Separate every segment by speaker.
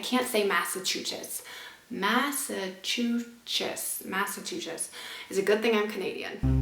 Speaker 1: can't say Massachusetts. Massachusetts is a good thing I'm Canadian.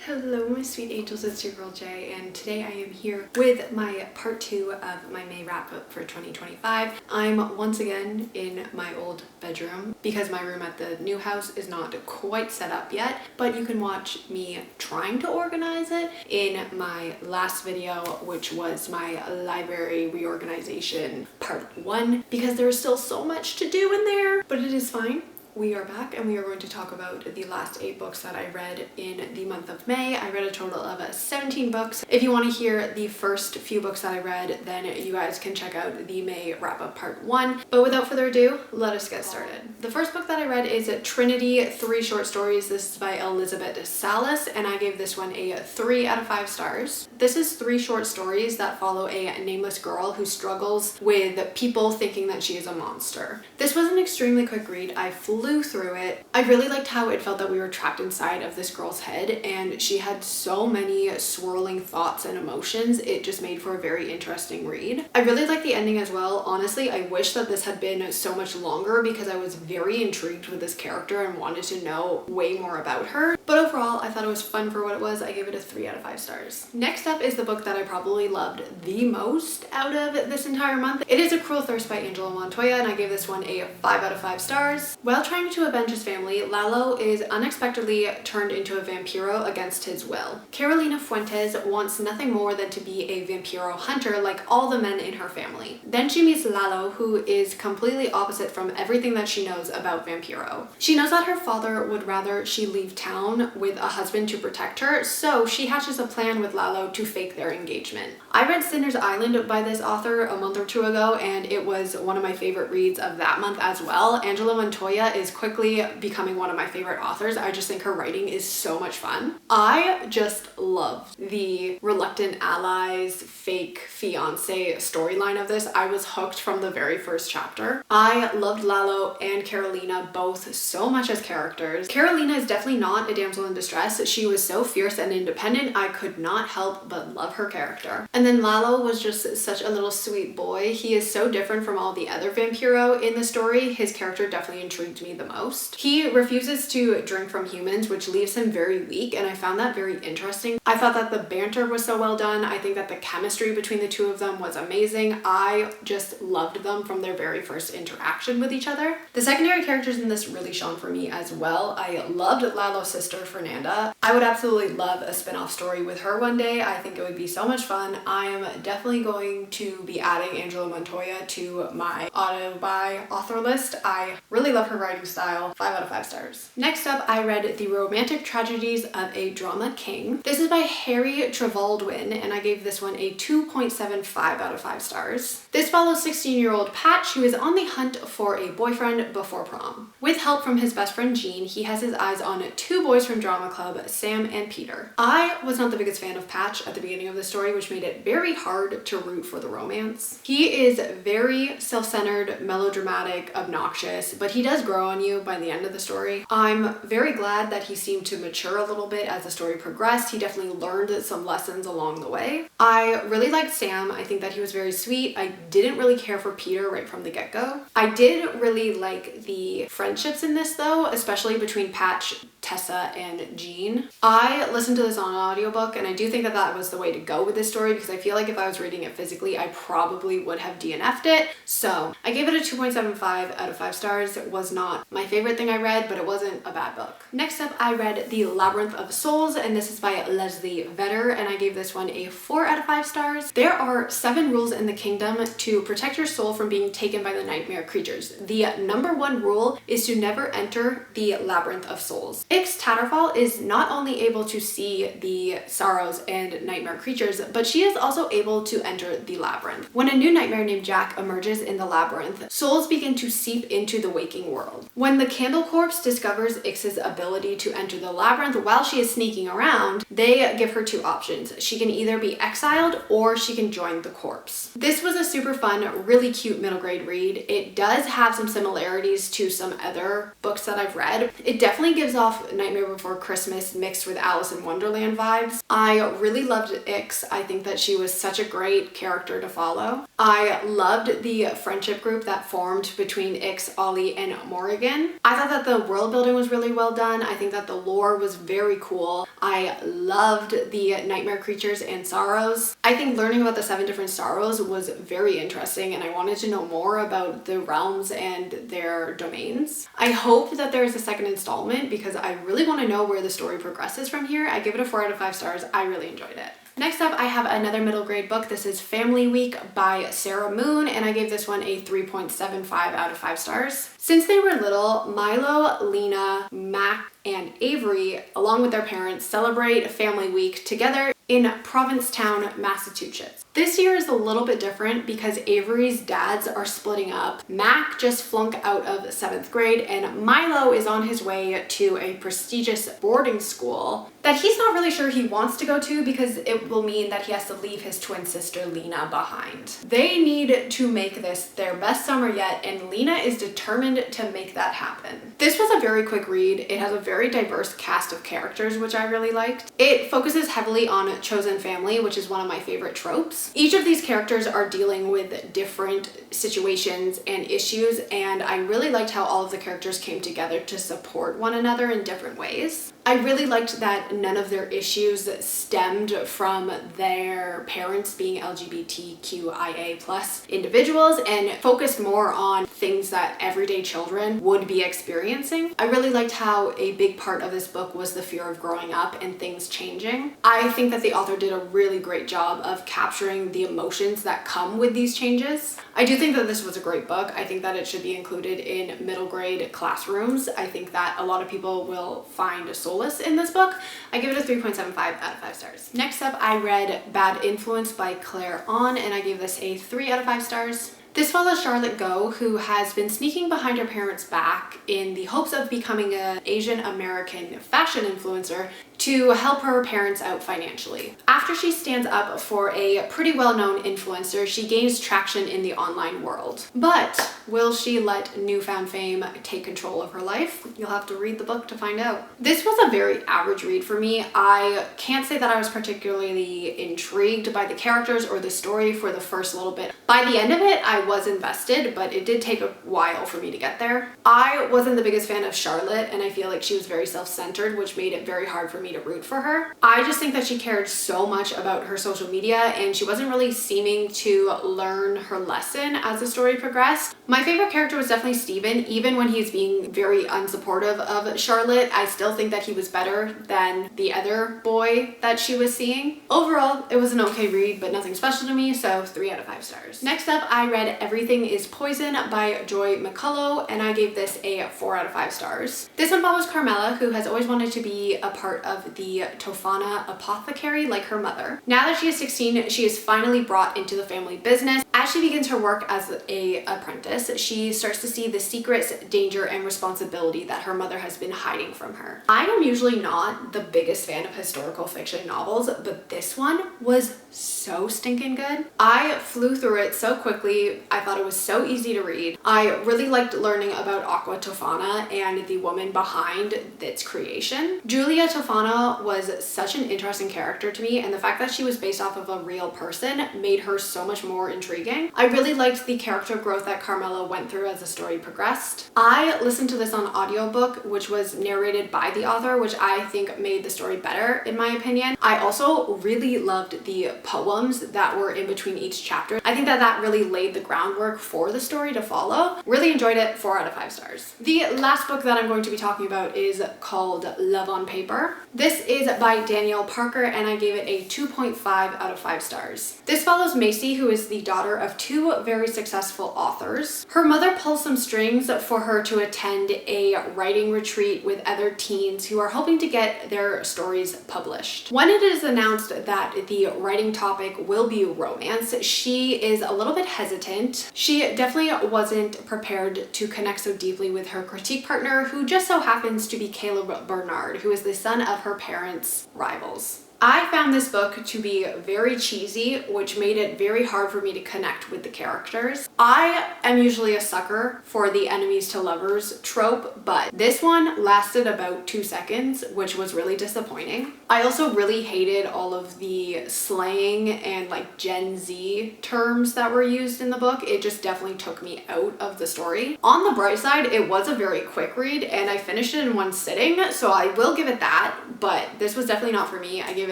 Speaker 1: Hello my sweet angels, it's your girl Jay, and today I am here with my part 2 of my May wrap up for 2025. I'm once again in my old bedroom because my room at the new house is not quite set up yet, but you can watch me trying to organize it in my last video, which was my library reorganization part 1, because there is still so much to do in there, but it is fine. We are back and we are going to talk about the last 8 books that I read in the month of May. I read a total of 17 books. If you want to hear the first few books that I read, then you guys can check out the May wrap up part 1. But without further ado, let us get started. The first book that I read is Trinity, 3 short stories. This is by Elizabeth Salas, and I gave this one a 3 out of 5 stars. This is 3 short stories that follow a nameless girl who struggles with people thinking that she is a monster. This was an extremely quick read. I flew through it. I really liked how it felt that we were trapped inside of this girl's head, and she had so many swirling thoughts and emotions. It just made for a very interesting read. I really liked the ending as well. Honestly, I wish that this had been so much longer because I was very intrigued with this character and wanted to know way more about her. But overall, I thought it was fun for what it was. I gave it a 3 out of 5 stars. Next up is the book that I probably loved the most out of this entire month. It is A Cruel Thirst by Angela Montoya, and I gave this one a 5 out of 5 stars. While trying to avenge his family, Lalo is unexpectedly turned into a vampiro against his will. Carolina Fuentes wants nothing more than to be a vampiro hunter like all the men in her family. Then she meets Lalo, who is completely opposite from everything that she knows about vampiro. She knows that her father would rather she leave town with a husband to protect her, so she hatches a plan with Lalo to fake their engagement. I read Sinner's Island by this author a month or 2 ago, and it was one of my favorite reads of that month as well. Angela Montoya is quickly becoming one of my favorite authors. I just think her writing is so much fun. I just love the reluctant allies, fake fiance storyline of this. I was hooked from the very first chapter. I loved Lalo and Carolina both so much as characters. Carolina is definitely not a damsel in distress. She was so fierce and independent. I could not help but love her character. And then Lalo was just such a little sweet boy. He is so different from all the other vampiro in the story. His character definitely intrigued me the most. He refuses to drink from humans, which leaves him very weak, and I found that very interesting. I thought that the banter was so well done. I think that the chemistry between the two of them was amazing. I just loved them from their very first interaction with each other. The secondary characters in this really shone for me as well. I loved Lalo's sister, Fernanda. I would absolutely love a spin-off story with her one day. I think it would be so much fun. I am definitely going to be adding Angela Montoya to my auto-buy author list. I really love her writing style. 5 out of 5 stars. Next up, I read The Romantic Tragedies of a Drama King. This is by Harry Trevaldwin, and I gave this one a 2.75 out of 5 stars. This follows 16-year-old Patch, who is on the hunt for a boyfriend before prom. With help from his best friend Jean, he has his eyes on 2 boys from drama club, Sam and Peter. I was not the biggest fan of Patch at the beginning of the story, which made it very hard to root for the romance. He is very self-centered, melodramatic, obnoxious, but he does grow on you by the end of the story. I'm very glad that he seemed to mature a little bit as the story progressed. He definitely learned some lessons along the way. I really liked Sam. I think that he was very sweet. I didn't really care for Peter right from the get-go. I did really like the friendships in this though, especially between Patch, Tessa, and Jean. I listened to this on an audiobook, and I do think that that was the way to go with this story because I feel like if I was reading it physically, I probably would have DNF'd it. So I gave it a 2.75 out of 5 stars. It was not my favorite thing I read, but it wasn't a bad book. Next up, I read The Labyrinth of Souls, and this is by Leslie Vedder, and I gave this one a 4 out of 5 stars. There are 7 rules in the kingdom to protect your soul from being taken by the nightmare creatures. The number 1 rule is to never enter the Labyrinth of Souls. Ix Tatterfall is not only able to see the sorrows and nightmare creatures, but she is also able to enter the labyrinth. When a new nightmare named Jack emerges in the labyrinth, souls begin to seep into the waking world. When the Candle Corpse discovers Ix's ability to enter the labyrinth while she is sneaking around, they give her 2 options. She can either be exiled or she can join the corpse. This was a super fun, really cute middle grade read. It does have some similarities to some other books that I've read. It definitely gives off Nightmare Nightmare Before Christmas mixed with Alice in Wonderland vibes. I really loved Ix. I think that she was such a great character to follow. I loved the friendship group that formed between Ix, Ollie, and Morrigan. I thought that the world building was really well done. I think that the lore was very cool. I loved the nightmare creatures and sorrows. I think learning about the 7 different sorrows was very interesting, and I wanted to know more about the realms and their domains. I hope that there's a second installment because I really want to know where the story progresses from here. I give it a 4 out of 5 stars. I really enjoyed it. Next up, I have another middle grade book. This is Family Week by Sarah Moon, and I gave this one a 3.75 out of 5 stars. Since they were little, Milo, Lena, Mac, and Avery, along with their parents, celebrate Family Week together in Provincetown, Massachusetts. This year is a little bit different because Avery's dads are splitting up. Mac just flunked out of 7th grade, and Milo is on his way to a prestigious boarding school that he's not really sure he wants to go to because it will mean that he has to leave his twin sister Lena behind. They need to make this their best summer yet, and Lena is determined to make that happen. This was a very quick read. It has a very diverse cast of characters, which I really liked. It focuses heavily on chosen family, which is one of my favorite tropes. Each of these characters are dealing with different situations and issues, and I really liked how all of the characters came together to support one another in different ways. I really liked that none of their issues stemmed from their parents being LGBTQIA plus individuals and focused more on things that everyday children would be experiencing. I really liked how a big part of this book was the fear of growing up and things changing. I think that the author did a really great job of capturing the emotions that come with these changes. I do think that this was a great book. I think that it should be included in middle grade classrooms. I think that a lot of people will find solace in this book. I give it a 3.75 out of 5 stars. Next up, I read Bad Influence by Claire On, and I gave this a 3 out of 5 stars. This follows Charlotte Go, who has been sneaking behind her parents' back in the hopes of becoming an Asian American fashion influencer to help her parents out financially. After she stands up for a pretty well-known influencer, she gains traction in the online world. But will she let newfound fame take control of her life? You'll have to read the book to find out. This was a very average read for me. I can't say that I was particularly intrigued by the characters or the story for the first little bit. By the end of it, I was invested, but it did take a while for me to get there. I wasn't the biggest fan of Charlotte, and I feel like she was very self-centered, which made it very hard for me to root for her. I just think that she cared so much about her social media, and she wasn't really seeming to learn her lesson as the story progressed. My favorite character was definitely Steven. Even when he's being very unsupportive of Charlotte, I still think that he was better than the other boy that she was seeing. Overall, it was an okay read, but nothing special to me, so 3 out of 5 stars. Next up, I read Everything is Poison by Joy McCullough, and I gave this a 4 out of 5 stars. This one follows Carmela, who has always wanted to be a part of the Tofana apothecary like her mother. Now that she is 16, she is finally brought into the family business. As she begins her work as an apprentice, she starts to see the secrets, danger, and responsibility that her mother has been hiding from her. I am usually not the biggest fan of historical fiction novels, but this one was so stinking good. I flew through it so quickly. I thought it was so easy to read. I really liked learning about Aqua Tofana and the woman behind its creation. Julia Tofana was such an interesting character to me, and the fact that she was based off of a real person made her so much more intriguing. I really liked the character growth that Carmela went through as the story progressed. I listened to this on audiobook, which was narrated by the author, which I think made the story better in my opinion. I also really loved the poems that were in between each chapter. I think that that really laid the groundwork for the story to follow. Really enjoyed it. 4 out of 5 stars. The last book that I'm going to be talking about is called Love on Paper. This is by Danielle Parker, and I gave it a 2.5 out of 5 stars. This follows Macy, who is the daughter of 2 very successful authors. Her mother pulls some strings for her to attend a writing retreat with other teens who are hoping to get their stories published. When it is announced that the writing topic will be romance, she is a little bit hesitant. She definitely wasn't prepared to connect so deeply with her critique partner, who just so happens to be Caleb Bernard, who is the son of her parents' rivals. I found this book to be very cheesy, which made it very hard for me to connect with the characters. I am usually a sucker for the enemies to lovers trope, but this one lasted about 2 seconds, which was really disappointing. I also really hated all of the slang and like Gen Z terms that were used in the book. It just definitely took me out of the story. On the bright side, it was a very quick read and I finished it in one sitting, so I will give it that, but this was definitely not for me. I gave it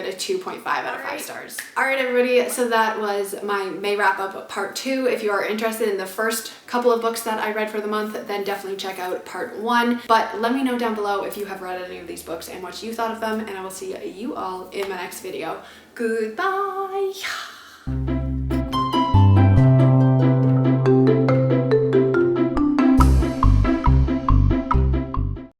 Speaker 1: a 2.5 out of 5 stars. Alright everybody, so that was my May wrap up part 2. If you are interested in the first couple of books that I read for the month, then definitely check out part 1. But let me know down below if you have read any of these books and what you thought of them, and I will see you all in my next video. Goodbye!